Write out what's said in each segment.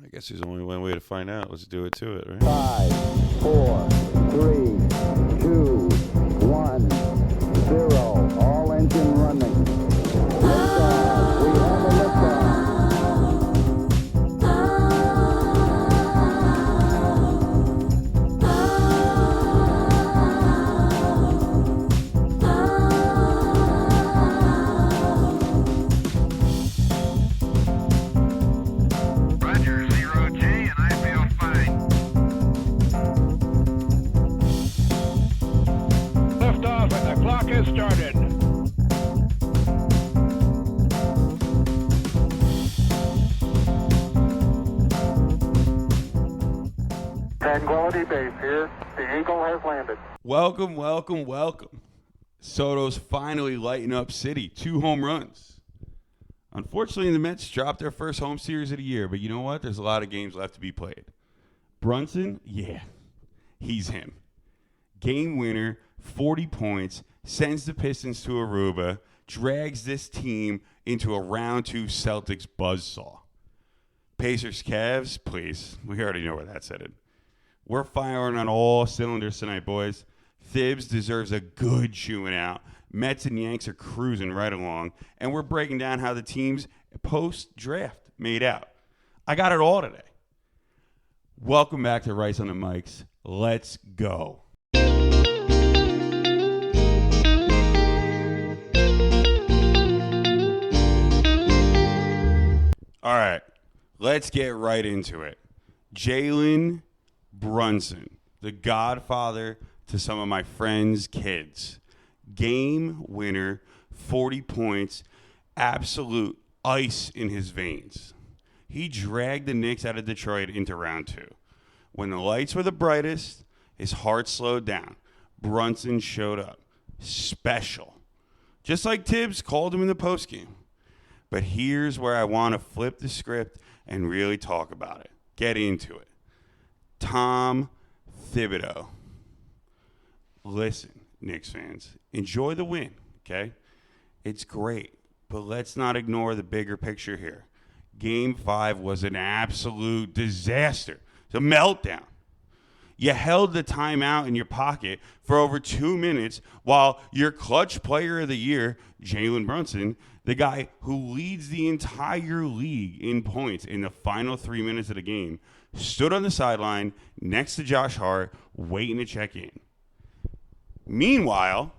I guess there's only one way to find out. Let's do it to it, right? 5, 4, 3, 2, 1, 0. All engine running. Liftoff. We have a liftoff. Started. Tranquility Base here. The Eagle has landed. Welcome. Soto's finally lighting up City. 2 home runs. Unfortunately, the Mets dropped their first home series of the year, but you know what? There's a lot of games left to be played. Brunson, yeah, he's him. Game winner, 40 points, sends the Pistons to Aruba, drags this team into a round 2 Celtics buzzsaw. Pacers, Cavs, please. We already know where that's headed. We're firing on all cylinders tonight, boys. Thibs deserves a good chewing out. Mets and Yanks are cruising right along. And we're breaking down how the teams post-draft made out. I got it all today. Welcome back to Rice on the Mics. Let's go. All right, let's get right into it. Jalen Brunson, the godfather to some of my friends' kids. Game winner, 40 points, absolute ice in his veins. He dragged the Knicks out of Detroit into round 2. When the lights were the brightest, his heart slowed down. Brunson showed up. Special. Just like Thibs called him in the postgame. But here's where I want to flip the script and really talk about it. Get into it. Tom Thibodeau. Listen, Knicks fans, enjoy the win, okay? It's great, but let's not ignore the bigger picture here. Game 5 was an absolute disaster. It's a meltdown. You held the timeout in your pocket for over 2 minutes while your clutch player of the year, Jalen Brunson, the guy who leads the entire league in points in the final 3 minutes of the game, stood on the sideline next to Josh Hart waiting to check in. Meanwhile,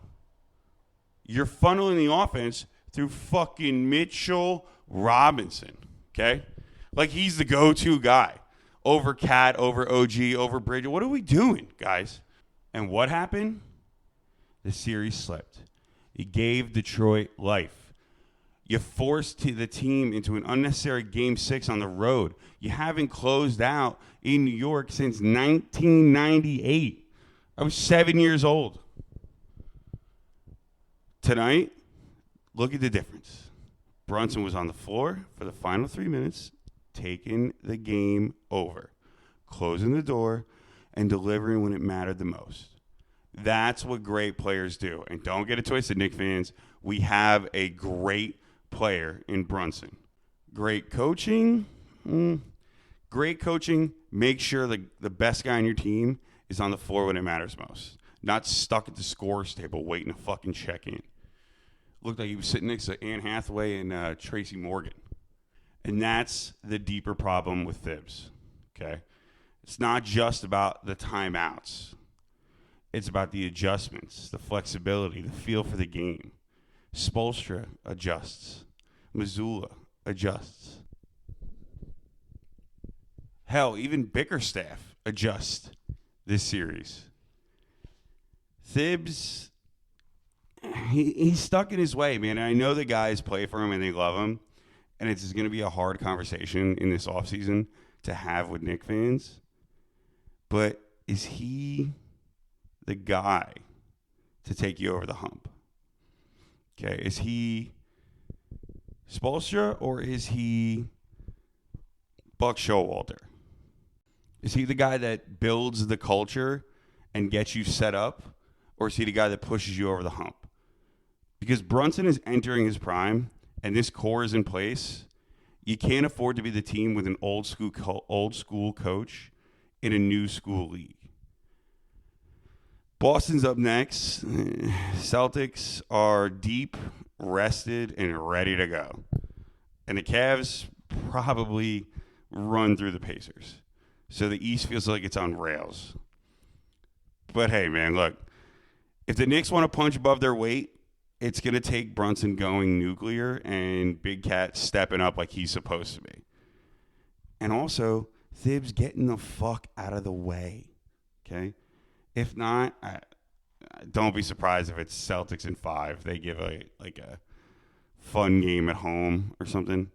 you're funneling the offense through fucking Mitchell Robinson, okay? Like he's the go-to guy. Over Cat, over OG, over Bridget. What are we doing, guys? And what happened? The series slipped. You gave Detroit life. You forced the team into an unnecessary Game 6 on the road. You haven't closed out in New York since 1998. I was 7 years old. Tonight, look at the difference. Brunson was on the floor for the final 3 minutes, taking the game over, closing the door, and delivering when it mattered the most. That's what great players do. And don't get it twisted, Knicks fans. We have a great player in Brunson. Great coaching. Great coaching. Make sure the best guy on your team is on the floor when it matters most. Not stuck at the scores table waiting to fucking check in. Looked like he was sitting next to Anne Hathaway and Tracy Morgan. And that's the deeper problem with Thibs, okay? It's not just about the timeouts. It's about the adjustments, the flexibility, the feel for the game. Spoelstra adjusts. Missoula adjusts. Hell, even Bickerstaff adjusts this series. Thibs, he's stuck in his way, man. And I know the guys play for him and they love him. And it's going to be a hard conversation in this offseason to have with Knicks fans. But is he the guy to take you over the hump? Okay, is he Spoelstra or is he Buck Showalter? Is he the guy that builds the culture and gets you set up? Or is he the guy that pushes you over the hump? Because Brunson is entering his prime and this core is in place, You can't afford to be the team with an old school coach in a new school league. Boston's up next. Celtics are deep, rested, and ready to go. And the Cavs probably run through the Pacers. So the East feels like it's on rails. But hey, man, look. If the Knicks want to punch above their weight, it's going to take Brunson going nuclear and Big Cat stepping up like he's supposed to be. And also, Thibs getting the fuck out of the way. Okay? If not, don't be surprised if it's Celtics in 5. They give a fun game at home or something.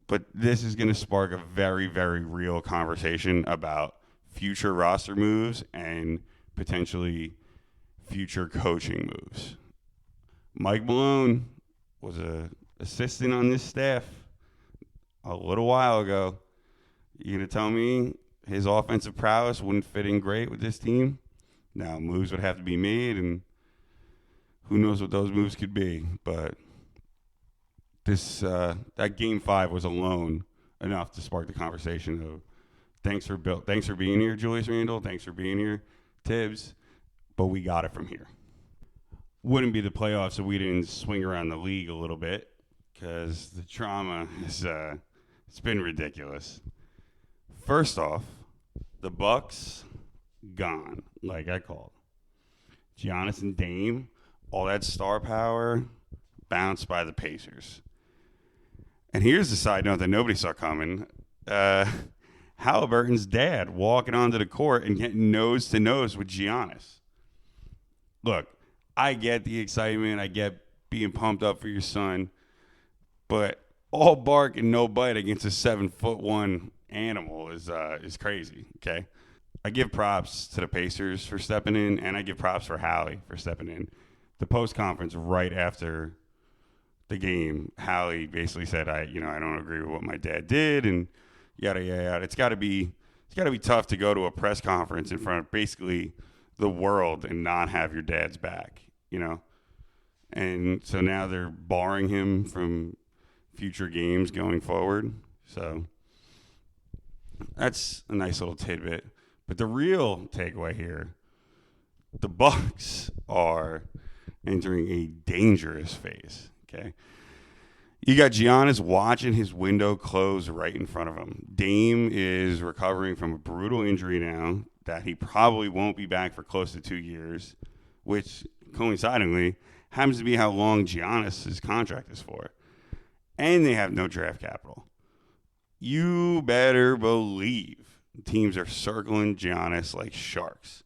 But this is going to spark a very, very real conversation about future roster moves and potentially future coaching moves. Mike Malone was an assistant on this staff a little while ago. You going to tell me his offensive prowess wouldn't fit in great with this team? Now, moves would have to be made, and who knows what those moves could be. But this that Game 5 was alone enough to spark the conversation of thanks for being here, Julius Randle. Thanks for being here, Thibs. But we got it from here. Wouldn't be the playoffs if we didn't swing around the league a little bit because the trauma is it's been ridiculous. First off, the Bucks gone, like I called. Giannis and Dame, all that star power, bounced by the Pacers. And here's the side note that nobody saw coming. Halliburton's dad walking onto the court and getting nose to nose with Giannis. Look, I get the excitement. I get being pumped up for your son. But all bark and no bite against a 7'1" animal is crazy, okay? I give props to the Pacers for stepping in, and I give props for Hallie for stepping in. The post-conference right after the game, Hallie basically said, I don't agree with what my dad did, and yada, yada, yada. It's got to be tough to go to a press conference in front of basically the world and not have your dad's back, you know? And so now they're barring him from future games going forward. So that's a nice little tidbit. But the real takeaway here, the Bucks are entering a dangerous phase, okay? You got Giannis watching his window close right in front of him. Dame is recovering from a brutal injury now that he probably won't be back for close to 2 years, which coincidingly happens to be how long Giannis' contract is for. And they have no draft capital. You better believe teams are circling Giannis like sharks.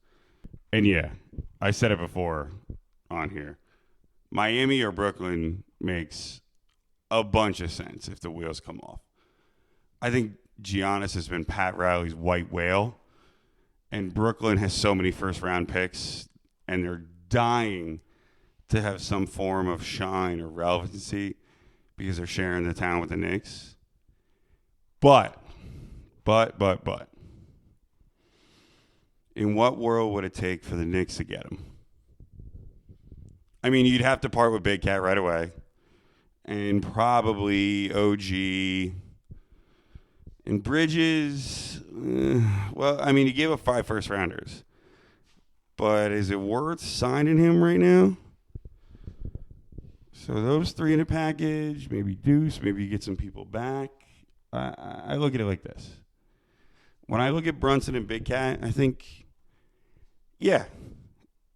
And yeah, I said it before on here. Miami or Brooklyn makes a bunch of sense if the wheels come off. I think Giannis has been Pat Riley's white whale, and Brooklyn has so many first-round picks, and they're dying to have some form of shine or relevancy because they're sharing the town with the Knicks. But, in what world would it take for the Knicks to get him? I mean, you'd have to part with Big Cat right away. And probably OG and Bridges. Well, I mean, he gave up 5 first-rounders. But is it worth signing him right now? So those 3 in a package, maybe Deuce, maybe you get some people back. I look at it like this. When I look at Brunson and Big Cat, I think, yeah,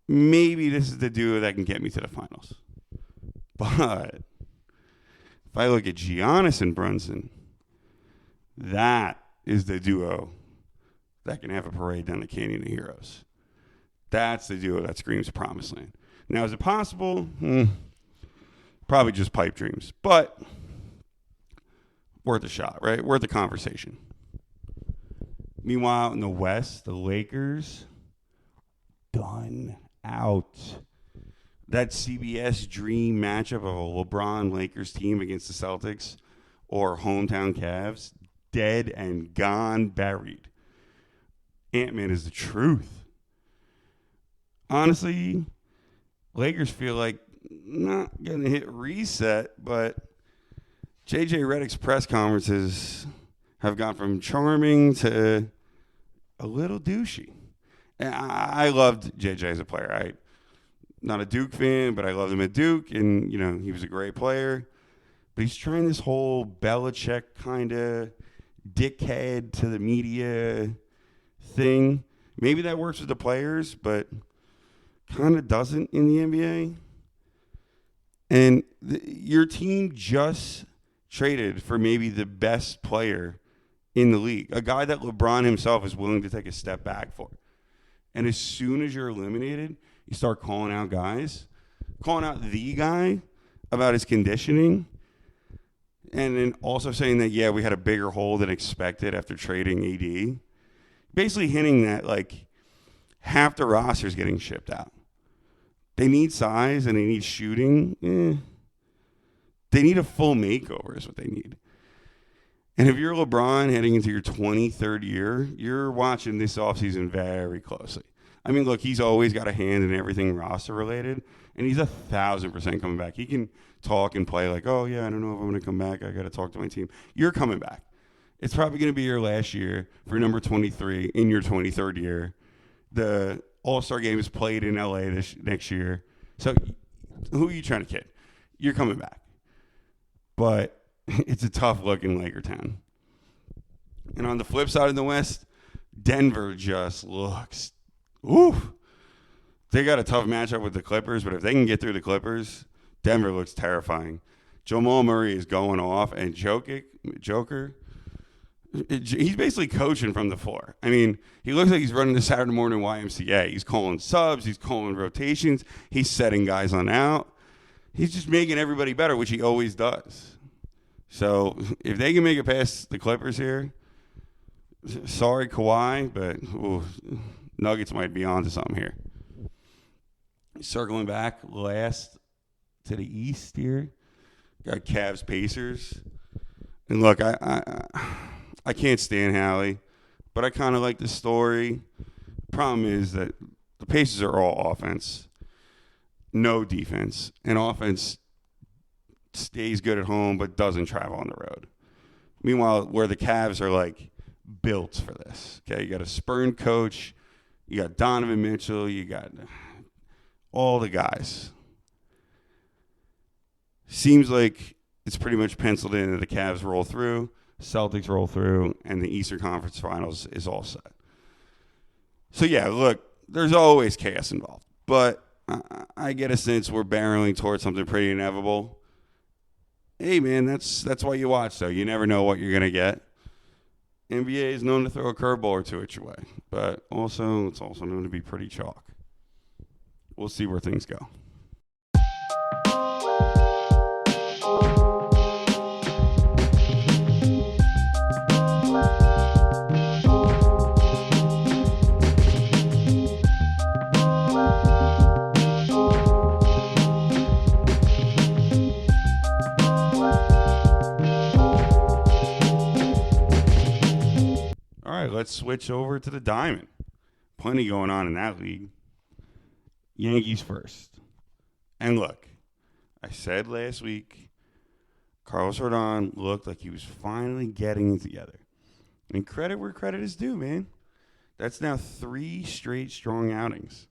maybe this is the duo that can get me to the finals. But if I look at Giannis and Brunson, that is the duo that can have a parade down the Canyon of Heroes. That's the duo that screams promised land. Now, is it possible? Probably just pipe dreams, but worth a shot, right? Worth a conversation. Meanwhile, in the West, the Lakers, done out. That CBS dream matchup of a LeBron-Lakers team against the Celtics or hometown Cavs, dead and gone, buried. Ant-Man is the truth. Honestly, Lakers feel like not going to hit reset, but J.J. Redick's press conferences have gone from charming to a little douchey. And I loved J.J. as a player. I'm not a Duke fan, but I loved him at Duke, and, he was a great player. But he's trying this whole Belichick kind of dickhead to the media thing. Maybe that works with the players, but kind of doesn't in the NBA. And your team just traded for maybe the best player in the league, a guy that LeBron himself is willing to take a step back for. And as soon as you're eliminated, you start calling out guys, calling out the guy about his conditioning, and then also saying that, we had a bigger hole than expected after trading AD. Basically hinting that, half the roster's getting shipped out. They need size and they need shooting. They need a full makeover is what they need. And if you're LeBron heading into your 23rd year, you're watching this offseason very closely. I mean, look, he's always got a hand in everything roster-related, and he's 1,000% coming back. He can talk and play I don't know if I'm going to come back. I got to talk to my team. You're coming back. It's probably going to be your last year for number 23 in your 23rd year. The All-Star game is played in L.A. next year. So who are you trying to kid? You're coming back. But it's a tough look in Laker Town. And on the flip side of the West, Denver just looks, they got a tough matchup with the Clippers, but if they can get through the Clippers, Denver looks terrifying. Jamal Murray is going off, and Joker, he's basically coaching from the floor. I mean, he looks like he's running the Saturday morning YMCA. He's calling subs, he's calling rotations, he's setting guys on out. He's just making everybody better, which he always does. So if they can make it past the Clippers here, sorry Kawhi, but Nuggets might be on to something here. Circling back last to the East here, got Cavs Pacers. And look, I can't stand Hallie, but I kind of like the story. Problem is that the Pacers are all offense, no defense. And offense stays good at home but doesn't travel on the road. Meanwhile, where the Cavs are built for this. Okay, you got a spurned coach, you got Donovan Mitchell, you got all the guys. Seems like it's pretty much penciled in that the Cavs roll through, Celtics roll through, and the Eastern Conference Finals is all set. So look, there's always chaos involved, but I get a sense we're barreling towards something pretty inevitable. Hey, man, that's why you watch, though. You never know what you're going to get. NBA is known to throw a curveball or two at your way, but it's also known to be pretty chalk. We'll see where things go. Let's switch over to the Diamond. Plenty going on in that league. Yankees first. And look, I said last week, Carlos Rodon looked like he was finally getting it together. And credit where credit is due, man. That's now 3 straight strong outings.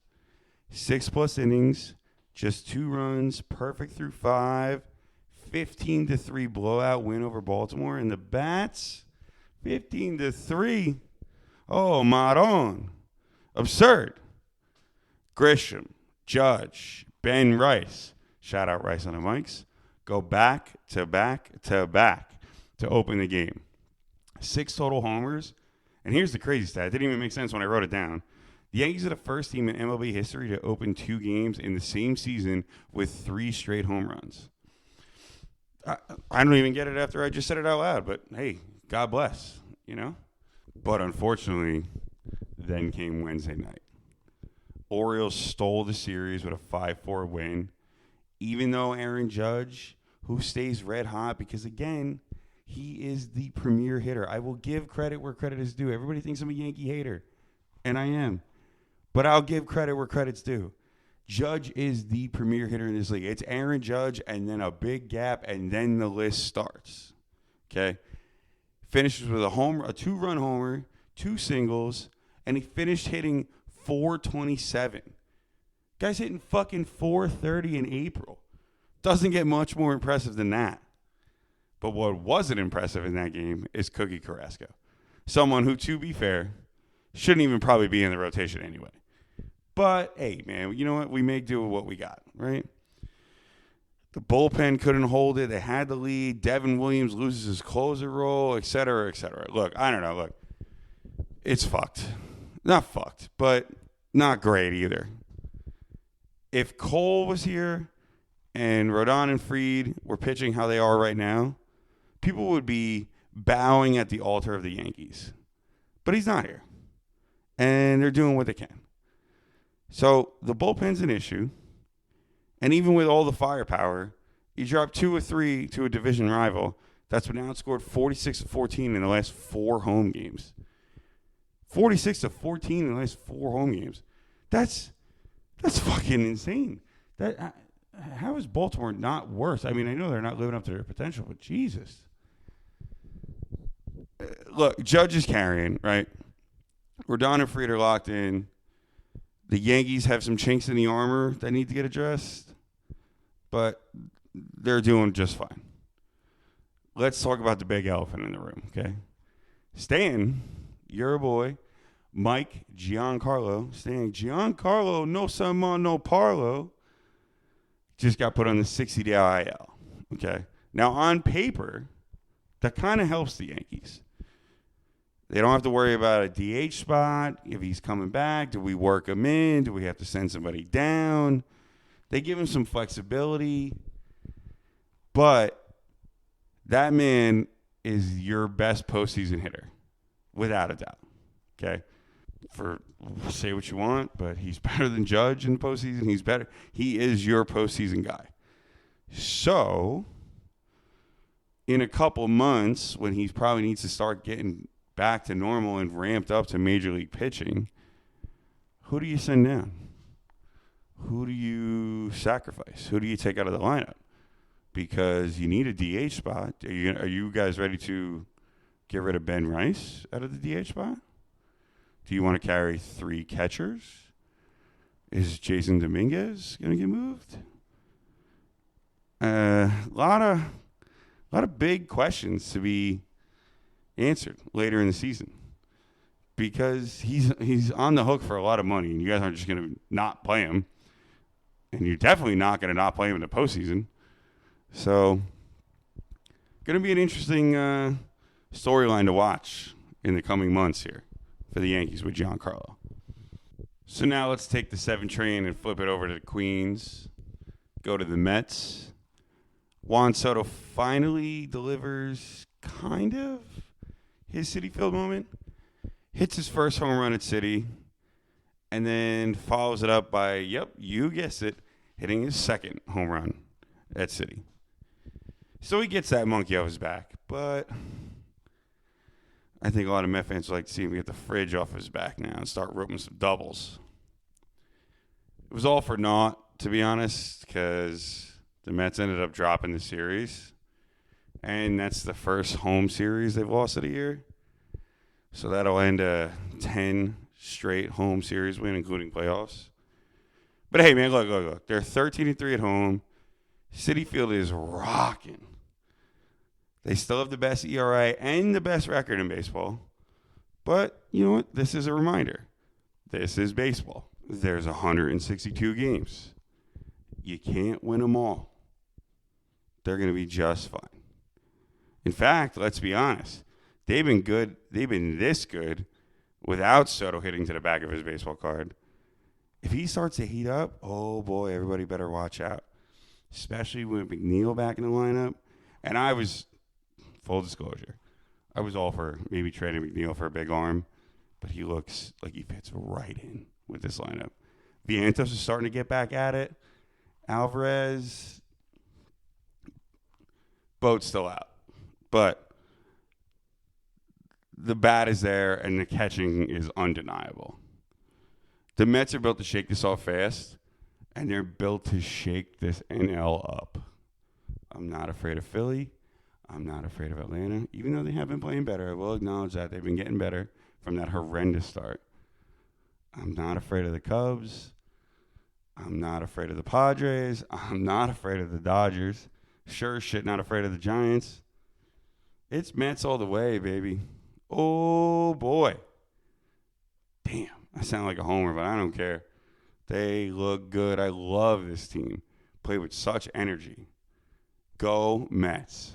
6+ innings, just 2 runs, perfect through 5, 15-3 blowout win over Baltimore. And the bats, 15-3. Oh, Maron. Absurd. Grisham, Judge, Ben Rice. Shout out Rice on the mics. Go back to back to back to open the game. 6 total homers. And here's the crazy stat. It didn't even make sense when I wrote it down. The Yankees are the first team in MLB history to open 2 games in the same season with 3 straight home runs. I don't even get it after I just said it out loud, but hey, God bless, But unfortunately, then came Wednesday night. Orioles stole the series with a 5-4 win, even though Aaron Judge, who stays red hot because, again, he is the premier hitter. I will give credit where credit is due. Everybody thinks I'm a Yankee hater, and I am. But I'll give credit where credit's due. Judge is the premier hitter in this league. It's Aaron Judge and then a big gap, and then the list starts. Okay? Finishes with a 2-run homer, 2 singles, and he finished hitting .427. Guy's hitting fucking .430 in April. Doesn't get much more impressive than that. But what wasn't impressive in that game is Cookie Carrasco. Someone who, to be fair, shouldn't even probably be in the rotation anyway. But, hey, man, you know what? We make do with what we got, right? The bullpen couldn't hold it. They had the lead. Devin Williams loses his closer role, et cetera, et cetera. Look, I don't know. Look, it's fucked. Not fucked, but not great either. If Cole was here and Rodon and Fried were pitching how they are right now, people would be bowing at the altar of the Yankees. But he's not here. And they're doing what they can. So the bullpen's an issue. And even with all the firepower, you drop 2 or 3 to a division rival that's been outscored 46-14 in the last 4 home games. 46-14 in the last 4 home games. That's fucking insane. How is Baltimore not worse? I mean, I know they're not living up to their potential, but Jesus. Look, Judge is carrying, right? Rodon and Fried are locked in. The Yankees have some chinks in the armor that need to get addressed, but they're doing just fine. Let's talk about the big elephant in the room, okay? Stan, your boy, Mike Giancarlo, Giancarlo, no sama, no parlo, just got put on the 60-day IL, okay? Now, on paper, that kind of helps the Yankees. They don't have to worry about a DH spot. If he's coming back, do we work him in? Do we have to send somebody down? They give him some flexibility. But that man is your best postseason hitter, without a doubt. Okay? Say what you want, but he's better than Judge in the postseason. He's better. He is your postseason guy. So, in a couple months, when he probably needs to start getting back to normal and ramped up to major league pitching, who do you send down? Who do you sacrifice? Who do you take out of the lineup? Because you need a DH spot. Are you guys ready to get rid of Ben Rice out of the DH spot? Do you want to carry 3 catchers? Is Jason Dominguez going to get moved? A lot of big questions to be answered later in the season, because he's on the hook for a lot of money, and you guys aren't just going to not play him, and you're definitely not going to not play him in the postseason. So, going to be an interesting storyline to watch in the coming months here for the Yankees with Giancarlo. So now let's take the 7 train and flip it over to the Queens. Go to the Mets. Juan Soto finally delivers kind of his Citi Field moment. Hits his first home run at Citi, and then follows it up by, yep, you guessed it, hitting his second home run at Citi. So he gets that monkey off his back, but I think a lot of Met fans would like to see him get the fridge off his back now and start roping some doubles. It was all for naught, to be honest, because the Mets ended up dropping the series. And that's the first home series they've lost of the year. So that'll end a 10 straight home series win, including playoffs. But hey, man, look. They're 13-3 at home. Citi Field is rocking. They still have the best ERA and the best record in baseball. But you know what? This is a reminder. This is baseball. There's 162 games. You can't win them all. They're going to be just fine. In fact, let's be honest. They've been good. They've been this good without Soto hitting to the back of his baseball card. If he starts to heat up, oh boy, everybody better watch out. Especially with McNeil back in the lineup. And I was, full disclosure, I was all for maybe trading McNeil for a big arm. But he looks like he fits right in with this lineup. Vientos is starting to get back at it. Alvarez, boat's still out. But the bat is there, and the catching is undeniable. The Mets are built to shake this off fast, And they're built to shake this NL up. I'm not afraid of Philly. I'm not afraid of Atlanta. Even though they have been playing better, I will acknowledge that. They've been getting better from that horrendous start. I'm not afraid of the Cubs. I'm not afraid of the Padres. I'm not afraid of the Dodgers. Sure shit, not afraid of the Giants. It's Mets all the way, baby. Oh, boy. Damn, I sound like a homer, but I don't care. They look good. I love this team. Play with such energy. Go Mets.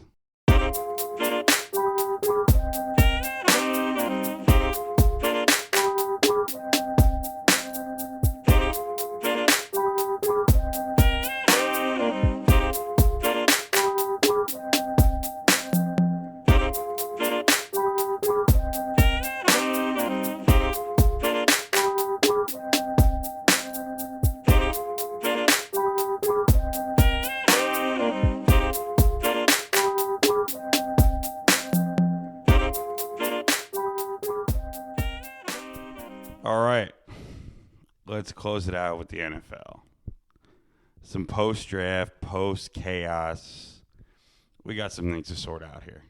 All right, let's close it out with the NFL. Some post-draft, post-chaos. We got some things to sort out here.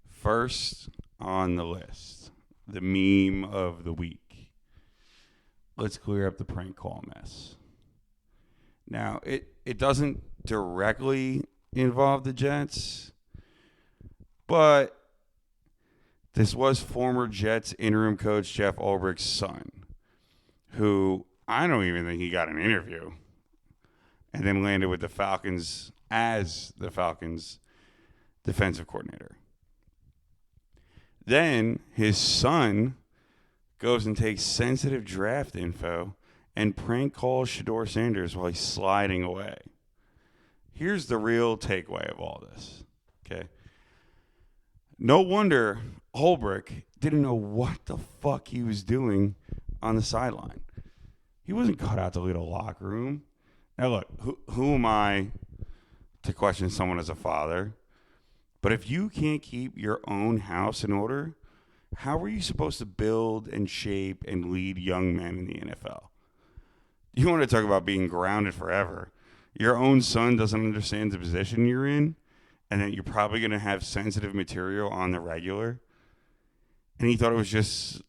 First on the list, the meme of the week. Let's clear up the prank call mess. Now, it doesn't directly involve the Jets, but this was former Jets interim coach Jeff Ulbricht's son, who I don't even think he got an interview, and then landed with the Falcons as the Falcons' defensive coordinator. Then his son goes and takes sensitive draft info and prank calls Shedeur Sanders while he's sliding away. Here's the real takeaway of all this, okay? No wonder Ulbricht didn't know what the fuck he was doing on the sideline. He wasn't cut out to lead a locker room. Now, look, who am I to question someone as a father? But if you can't keep your own house in order, how are you supposed to build and shape and lead young men in the NFL? You want to talk about being grounded forever. Your own son doesn't understand the position you're in, and that you're probably going to have sensitive material on the regular. And he thought it was just,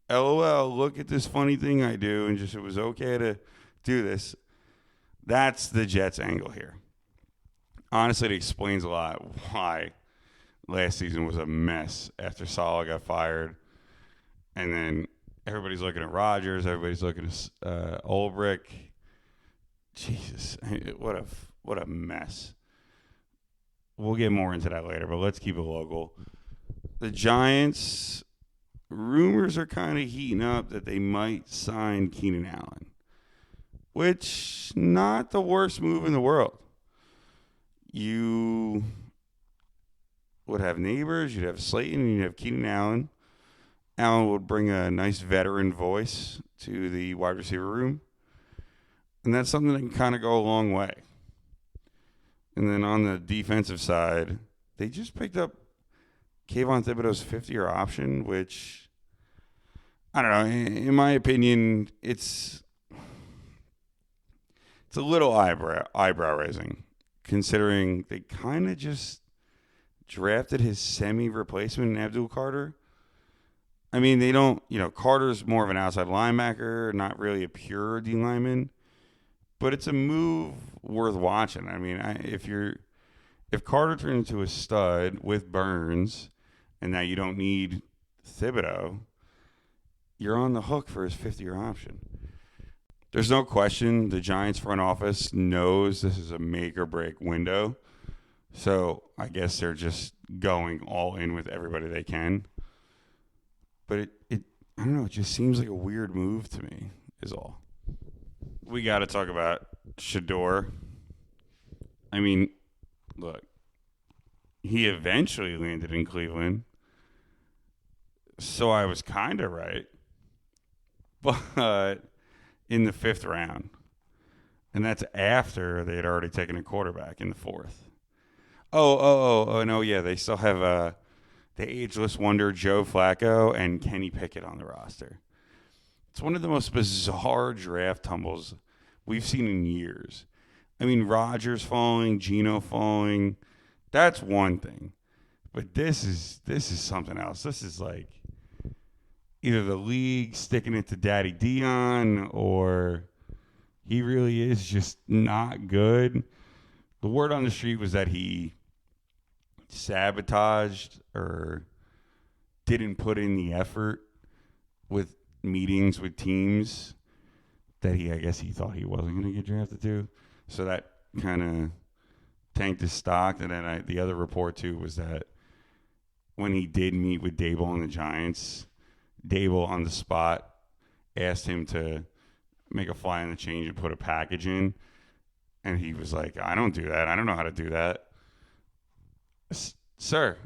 LOL, look at this funny thing I do, and just it was okay to do this. That's the Jets' angle here. Honestly, it explains a lot why last season was a mess after Saleh got fired. And then everybody's looking at Rodgers, everybody's looking at Ulbricht. Jesus, what a mess. We'll get more into that later, but let's keep it local. The Giants, rumors are kind of heating up that they might sign Keenan Allen, which not the worst move in the world. You would have Neighbors, you'd have Slayton, and you'd have Keenan Allen. Allen would bring a nice veteran voice to the wide receiver room, and that's something that can kind of go a long way. And then on the defensive side, they just picked up Kayvon Thibodeau's 5th-year option, which, I don't know, in my opinion, it's a little eyebrow-raising, considering they kind of just drafted his semi-replacement in Abdul Carter. I mean, they don't, Carter's more of an outside linebacker, not really a pure D lineman. But it's a move worth watching. I mean, if Carter turns into a stud with Burns, and now you don't need Thibodeau, you're on the hook for his 5th-year option. There's no question the Giants front office knows this is a make or break window, so I guess they're just going all in with everybody they can. But it I don't know. It just seems like a weird move to me. Is all. We got to talk about Shedeur. I mean, look, he eventually landed in Cleveland, so I was kind of right, but in the 5th round, and that's after they had already taken a quarterback in the 4th. Oh, no, yeah, they still have the ageless wonder Joe Flacco and Kenny Pickett on the roster. It's one of the most bizarre draft tumbles we've seen in years. I mean, Rodgers falling, Geno falling, that's one thing. But this is something else. This is like either the league sticking it to Daddy Dion or he really is just not good. The word on the street was that he sabotaged or didn't put in the effort with meetings with teams that I guess he thought he wasn't going to get drafted to. So that kind of tanked his stock. And then the other report, too, was that when he did meet with Dable and the Giants, Dable on the spot asked him to make a fly on the change and put a package in. And he was like, I don't do that. I don't know how to do that. Sir,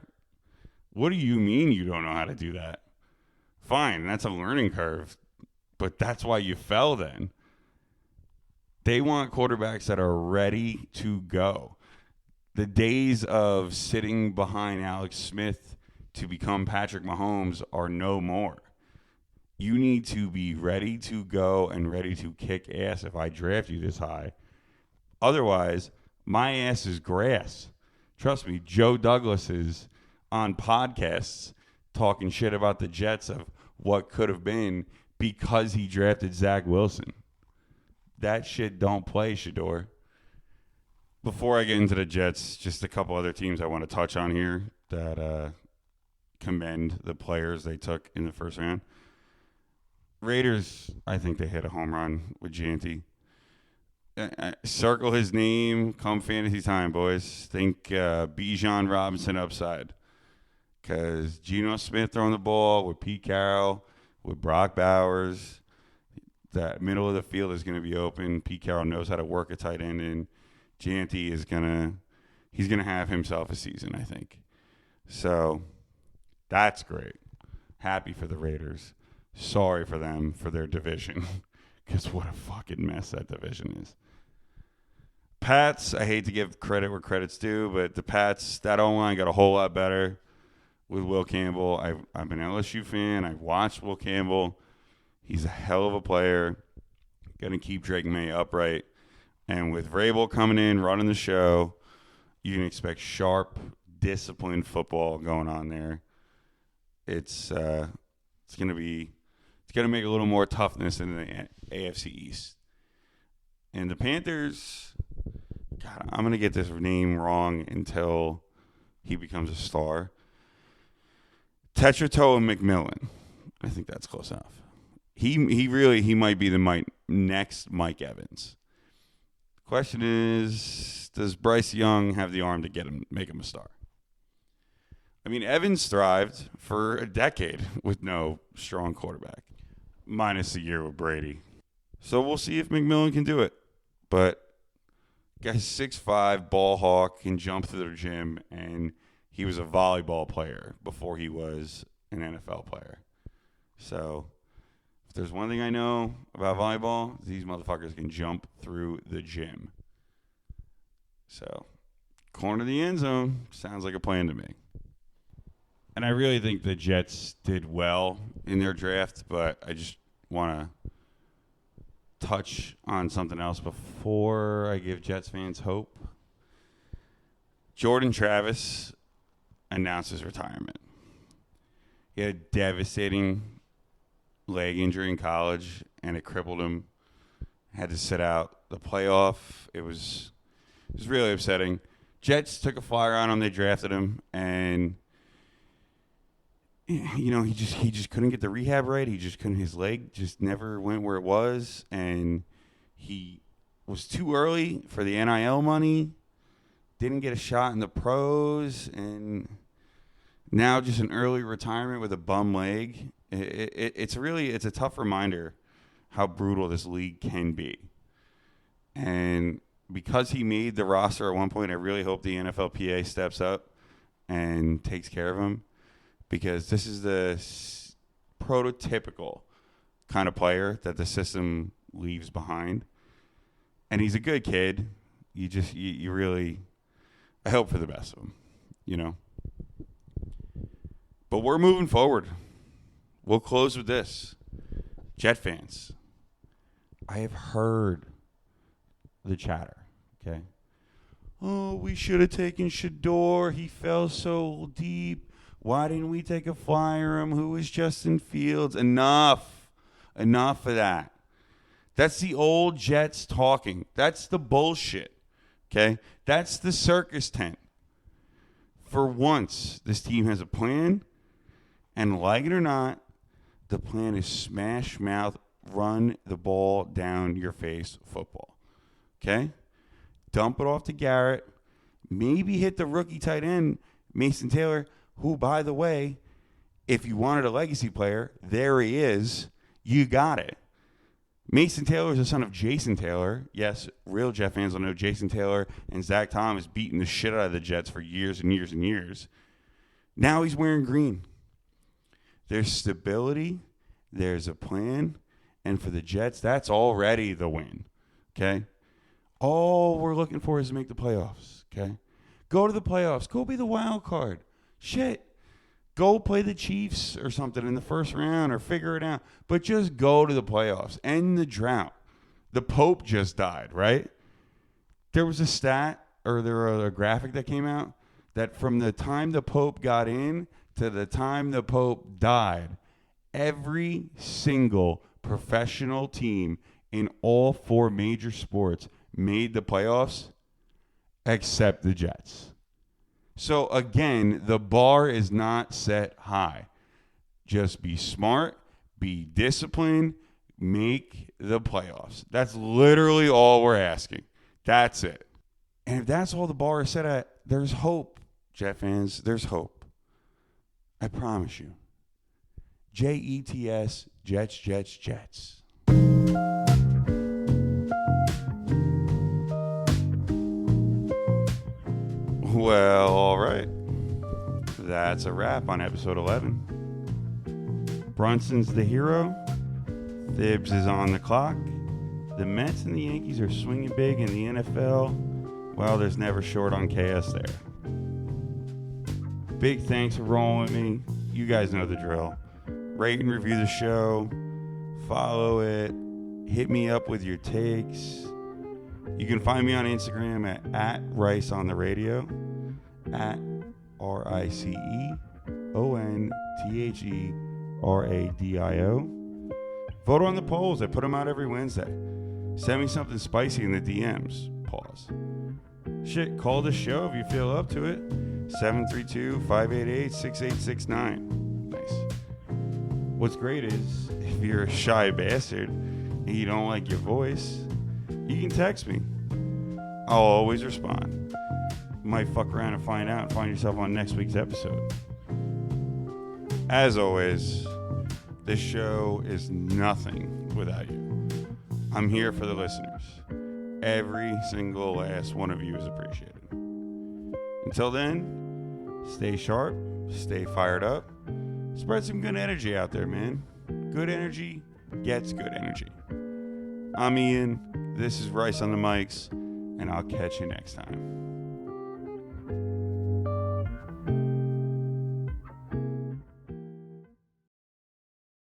what do you mean you don't know how to do that? Fine, that's a learning curve. But that's why you fell then. They want quarterbacks that are ready to go. The days of sitting behind Alex Smith to become Patrick Mahomes are no more. You need to be ready to go and ready to kick ass if I draft you this high. Otherwise, my ass is grass. Trust me, Joe Douglas is on podcasts talking shit about the Jets of what could have been because he drafted Zach Wilson. That shit don't play, Shador. Before I get into the Jets, just a couple other teams I want to touch on here that commend the players they took in the first round. Raiders, I think they hit a home run with Janty. Circle his name come fantasy time, boys. Think Bijan Robinson upside. Because Geno Smith throwing the ball with Pete Carroll, with Brock Bowers. That middle of the field is going to be open. Pete Carroll knows how to work a tight end in. Janty is he's gonna have himself a season, I think. So that's great. Happy for the Raiders. Sorry for them for their division. Because what a fucking mess that division is. Pats, I hate to give credit where credit's due, but the Pats, that O-line got a whole lot better with Will Campbell. I'm an LSU fan. I've watched Will Campbell. He's a hell of a player. Going to keep Drake May upright. And with Vrabel coming in, running the show, you can expect sharp, disciplined football going on there. It's going to make a little more toughness in the AFC East. And the Panthers, God, I'm going to get this name wrong until he becomes a star. Tetrato and McMillan. I think that's close enough. He might be the next Mike Evans. Question is, does Bryce Young have the arm to make him a star? I mean, Evans thrived for a decade with no strong quarterback, minus a year with Brady. So we'll see if McMillan can do it. But guy's 6'5", ball hawk, can jump through the gym, and he was a volleyball player before he was an NFL player. So if there's one thing I know about volleyball, these motherfuckers can jump through the gym. So corner of the end zone sounds like a plan to me. And I really think the Jets did well in their draft, but I just want to touch on something else before I give Jets fans hope. Jordan Travis announced his retirement. He had a devastating leg injury in college, and it crippled him. Had to sit out the playoff. It was really upsetting. Jets took a flyer on him. They drafted him, and you know, he just couldn't get the rehab right. He just couldn't. His leg just never went where it was, and he was too early for the NIL money. Didn't get a shot in the pros, and now just an early retirement with a bum leg. It's a tough reminder how brutal this league can be. And because he made the roster at one point, I really hope the NFLPA steps up and takes care of him. Because this is the prototypical kind of player that the system leaves behind. And he's a good kid. You really, I hope for the best of him, you know. But we're moving forward. We'll close with this. Jet fans, I have heard the chatter, okay? Oh, we should have taken Shador. He fell so deep. Why didn't we take a flyer him? Who was Justin Fields? Enough. Enough of that. That's the old Jets talking. That's the bullshit, okay? That's the circus tent. For once, this team has a plan, and like it or not, the plan is smash mouth, run the ball down your face football, okay? Dump it off to Garrett. Maybe hit the rookie tight end, Mason Taylor, who, by the way, if you wanted a legacy player, there he is. You got it. Mason Taylor is the son of Jason Taylor. Yes, real Jet fans will know Jason Taylor and Zach Thomas beating the shit out of the Jets for years and years and years. Now he's wearing green. There's stability. There's a plan. And for the Jets, that's already the win. Okay? All we're looking for is to make the playoffs. Okay? Go to the playoffs. Go be the wild card. Shit. Go play the Chiefs or something in the first round or figure it out. But just go to the playoffs. End the drought. The Pope just died, right? There was a stat or there was a graphic that came out that from the time the Pope got in to the time the Pope died, every single professional team in all 4 major sports made the playoffs except the Jets. So, again, the bar is not set high. Just be smart, be disciplined, make the playoffs. That's literally all we're asking. That's it. And if that's all the bar is set at, there's hope, Jet fans. There's hope. I promise you. Jets, Jets, Jets, Jets. Well, all right. That's a wrap on episode 11. Brunson's the hero. Thibs is on the clock. The Mets and the Yankees are swinging big in the NFL. Well, there's never short on KS there. Big thanks for rolling with me. You guys know the drill. Rate and review the show. Follow it. Hit me up with your takes. You can find me on Instagram at Rice on the Radio, at RICEONTHERADIO. Vote on the polls. I put them out every Wednesday. Send me something spicy in the DMs. Pause. Shit, call the show if you feel up to it. 732-588-6869. Nice. What's great is if you're a shy bastard and you don't like your voice, you can text me. I'll always respond. You might fuck around and find out and find yourself on next week's episode. As always, this show is nothing without you. I'm here for the listeners. Every single last one of you is appreciated. Until then, stay sharp, stay fired up, spread some good energy out there, man. Good energy gets good energy. I'm Ian. This is Rice on the mics, and I'll catch you next time.